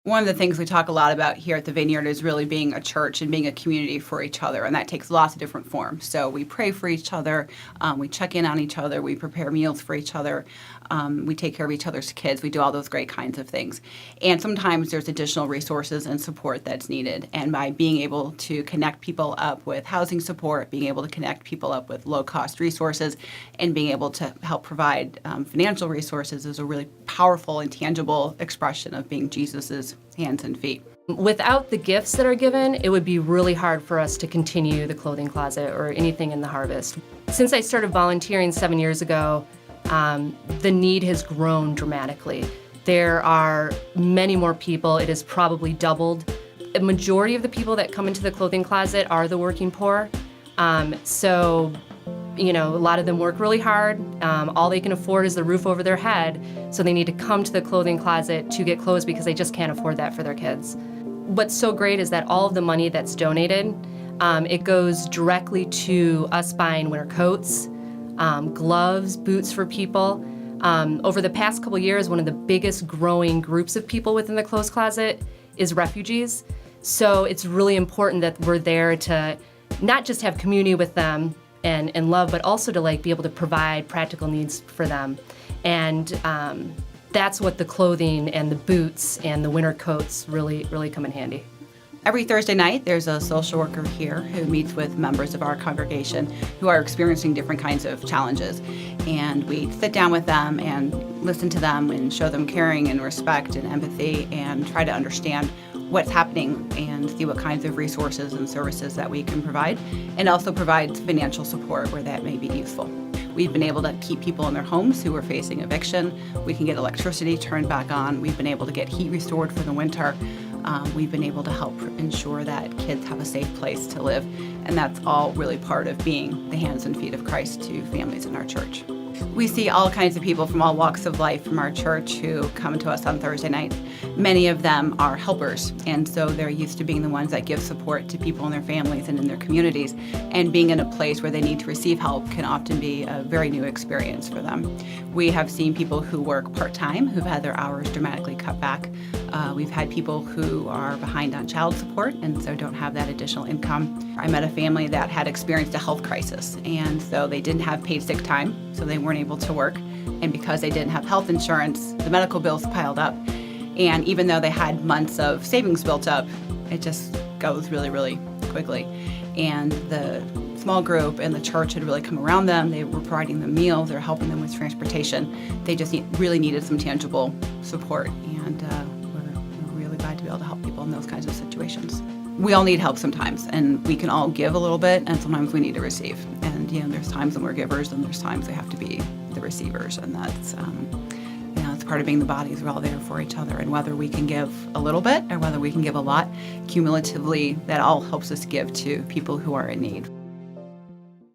One of the things we talk a lot about here at the Vineyard is really being a church and being a community for each other, and that takes lots of different forms. So we pray for each other, we check in on each other, we prepare meals for each other, we take care of each other's kids, we do all those great kinds of things. And sometimes there's additional resources and support that's needed, and by being able to connect people up with housing support, being able to connect people up with low-cost resources, and being able to help provide financial resources is a really powerful and tangible expression of being Jesus's hands and feet. Without the gifts that are given, it would be really hard for us to continue the clothing closet or anything in the harvest. Since I started volunteering 7 years ago, the need has grown dramatically. There are many more people. It has probably doubled. A majority of the people that come into the clothing closet are the working poor. A lot of them work really hard. All they can afford is the roof over their head, so they need to come to the clothing closet to get clothes because they just can't afford that for their kids. What's so great is that all of the money that's donated, it goes directly to us buying winter coats, gloves, boots for people. Over the past couple years, one of the biggest growing groups of people within the clothes closet is refugees. So it's really important that we're there to not just have community with them and love, but also to be able to provide practical needs for them. And that's what the clothing and the boots and the winter coats really come in handy. Every Thursday night, there's a social worker here who meets with members of our congregation who are experiencing different kinds of challenges. And we sit down with them and listen to them and show them caring and respect and empathy and try to understand what's happening and see what kinds of resources and services that we can provide, and also provide financial support where that may be useful. We've been able to keep people in their homes who are facing eviction. We can get electricity turned back on. We've been able to get heat restored for the winter. We've been able to help ensure that kids have a safe place to live, and that's all really part of being the hands and feet of Christ to families in our church. We see all kinds of people from all walks of life from our church who come to us on Thursday nights. Many of them are helpers, and so they're used to being the ones that give support to people in their families and in their communities, and being in a place where they need to receive help can often be a very new experience for them. We have seen people who work part-time who've had their hours dramatically cut back. We've had people who are behind on child support and so don't have that additional income. I met a family that had experienced a health crisis, and so they didn't have paid sick time, so they weren't able to work. And because they didn't have health insurance, the medical bills piled up. And even though they had months of savings built up, it just goes really quickly. And the small group and the church had really come around them. They were providing them meals, they were helping them with transportation. They just really needed some tangible support, and we're really glad to be able to help people in those kinds of situations. We all need help sometimes, and we can all give a little bit, and sometimes we need to receive. And there's times when we're givers, and there's times we have to be the receivers, and that's it's part of being the bodies. We're all there for each other, and whether we can give a little bit or whether we can give a lot, cumulatively, that all helps us give to people who are in need.